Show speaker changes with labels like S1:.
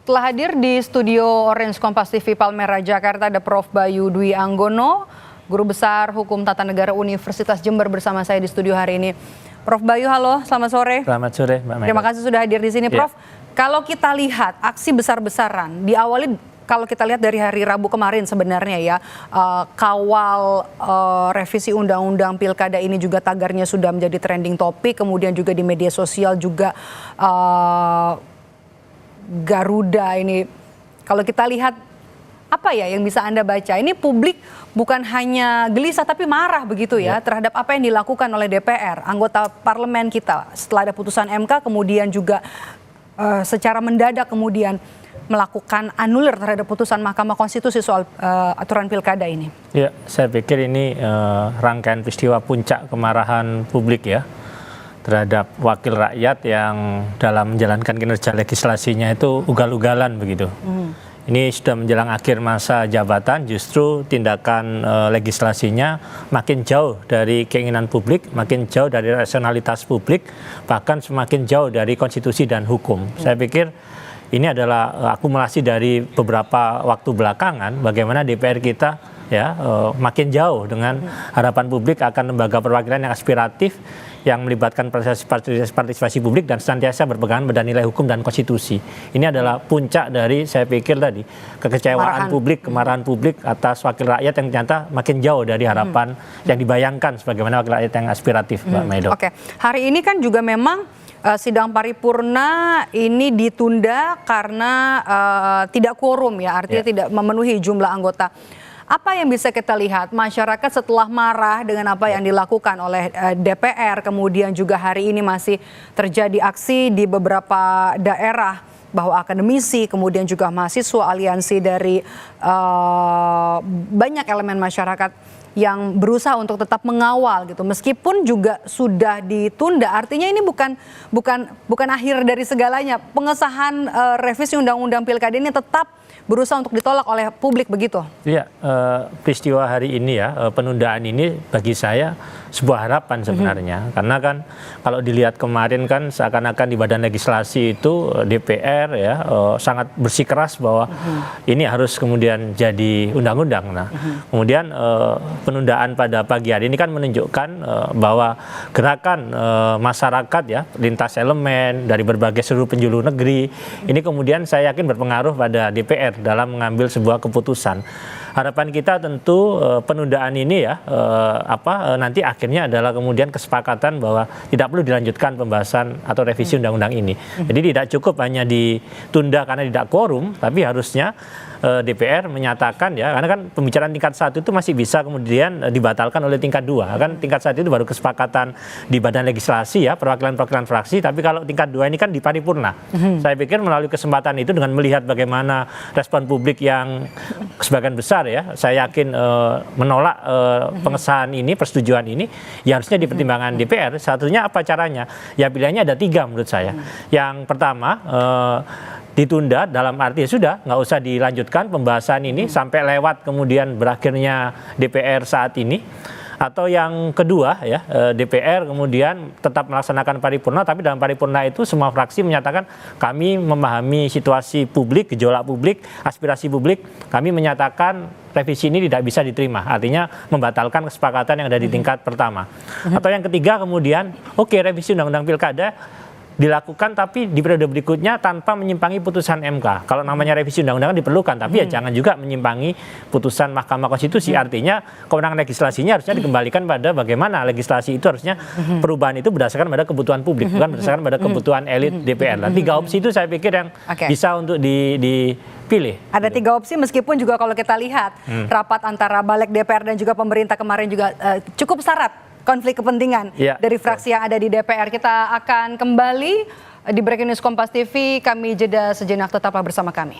S1: telah hadir di studio Orange Kompas TV Palmerah, Jakarta ada Prof. Bayu Dwi Anggono, Guru Besar Hukum Tata Negara Universitas Jember bersama saya di studio hari ini. Prof. Bayu, halo, selamat sore.
S2: Selamat sore, Mbak Mega.
S1: Terima kasih sudah hadir di sini, Prof. Kalau kita lihat aksi besar-besaran, diawali kalau kita lihat dari hari Rabu kemarin sebenarnya ya, kawal revisi Undang-Undang Pilkada ini juga tagarnya sudah menjadi trending topik, kemudian juga di media sosial juga Garuda ini. Kalau kita lihat apa ya yang bisa Anda baca? Ini publik bukan hanya gelisah tapi marah begitu ya terhadap apa yang dilakukan oleh DPR, anggota parlemen kita setelah ada putusan MK, kemudian juga secara mendadak kemudian melakukan anulir terhadap putusan Mahkamah Konstitusi soal aturan pilkada ini. Ya,
S2: saya pikir ini rangkaian peristiwa puncak kemarahan publik ya terhadap wakil rakyat yang dalam menjalankan kinerja legislasinya itu ugal-ugalan begitu. Ini sudah menjelang akhir masa jabatan, justru tindakan legislasinya makin jauh dari keinginan publik, makin jauh dari rasionalitas publik, bahkan semakin jauh dari konstitusi dan hukum. Saya pikir ini adalah akumulasi dari beberapa waktu belakangan bagaimana DPR kita ya makin jauh dengan harapan publik akan lembaga perwakilan yang aspiratif, yang melibatkan partisipasi publik dan senantiasa berpegangan pada nilai hukum dan konstitusi. Ini adalah puncak dari saya pikir tadi kekecewaan publik, kemarahan publik atas wakil rakyat yang ternyata makin jauh dari harapan yang dibayangkan sebagaimana wakil rakyat yang aspiratif, Mbak Maido.
S1: Oke, hari ini kan juga memang sidang paripurna ini ditunda karena tidak quorum ya, artinya tidak memenuhi jumlah anggota. Apa yang bisa kita lihat masyarakat setelah marah dengan apa yang dilakukan oleh DPR, kemudian juga hari ini masih terjadi aksi di beberapa daerah bahwa akademisi, kemudian juga mahasiswa, aliansi dari banyak elemen masyarakat yang berusaha untuk tetap mengawal gitu, meskipun juga sudah ditunda. Artinya ini bukan akhir dari segalanya. Pengesahan revisi Undang-Undang Pilkada ini tetap berusaha untuk ditolak oleh publik begitu. Iya,
S2: peristiwa hari ini ya, penundaan ini bagi saya sebuah harapan sebenarnya. Karena kan kalau dilihat kemarin kan seakan-akan di badan legislasi itu DPR ya sangat bersikeras bahwa ini harus kemudian jadi undang-undang. Nah, kemudian penundaan pada pagi hari ini kan menunjukkan bahwa gerakan masyarakat ya, lintas elemen dari berbagai seluruh penjuru negeri, ini kemudian saya yakin berpengaruh pada DPR dalam mengambil sebuah keputusan. Harapan kita tentu penundaan ini ya nanti akhirnya adalah kemudian kesepakatan bahwa tidak perlu dilanjutkan pembahasan atau revisi undang-undang ini. Jadi tidak cukup hanya ditunda karena tidak quorum, tapi harusnya DPR menyatakan ya, karena kan pembicaraan tingkat 1 itu masih bisa kemudian dibatalkan oleh tingkat 2. Kan tingkat 1 itu baru kesepakatan di badan legislasi ya, perwakilan-perwakilan fraksi, tapi kalau tingkat 2 ini kan di paripurna. Saya pikir melalui kesempatan itu dengan melihat bagaimana respon publik yang sebagian besar ya, saya yakin menolak pengesahan ini, persetujuan ini, ya harusnya dipertimbangkan DPR. Satunya apa caranya? Ya pilihannya ada 3 menurut saya. Yang pertama ditunda dalam arti sudah nggak usah dilanjutkan pembahasan ini sampai lewat kemudian berakhirnya DPR saat ini. Atau yang kedua ya, DPR kemudian tetap melaksanakan paripurna, tapi dalam paripurna itu semua fraksi menyatakan kami memahami situasi publik, gejolak publik, aspirasi publik, kami menyatakan revisi ini tidak bisa diterima, artinya membatalkan kesepakatan yang ada di tingkat pertama. Atau yang ketiga kemudian revisi Undang-Undang Pilkada dilakukan tapi di periode berikutnya tanpa menyimpangi putusan MK. Kalau namanya revisi undang-undang diperlukan, tapi ya jangan juga menyimpangi putusan Mahkamah Konstitusi. Artinya kewenangan legislasinya harusnya dikembalikan pada bagaimana legislasi itu harusnya perubahan itu berdasarkan pada kebutuhan publik, bukan berdasarkan pada kebutuhan elit DPR. Nah, 3 opsi itu saya pikir yang bisa untuk dipilih.
S1: Ada 3 opsi meskipun juga kalau kita lihat rapat antara Balik DPR dan juga pemerintah kemarin juga cukup syarat konflik kepentingan dari fraksi yang ada di DPR. Kita akan kembali di Breaking News Kompas TV. Kami jeda sejenak, tetaplah bersama kami.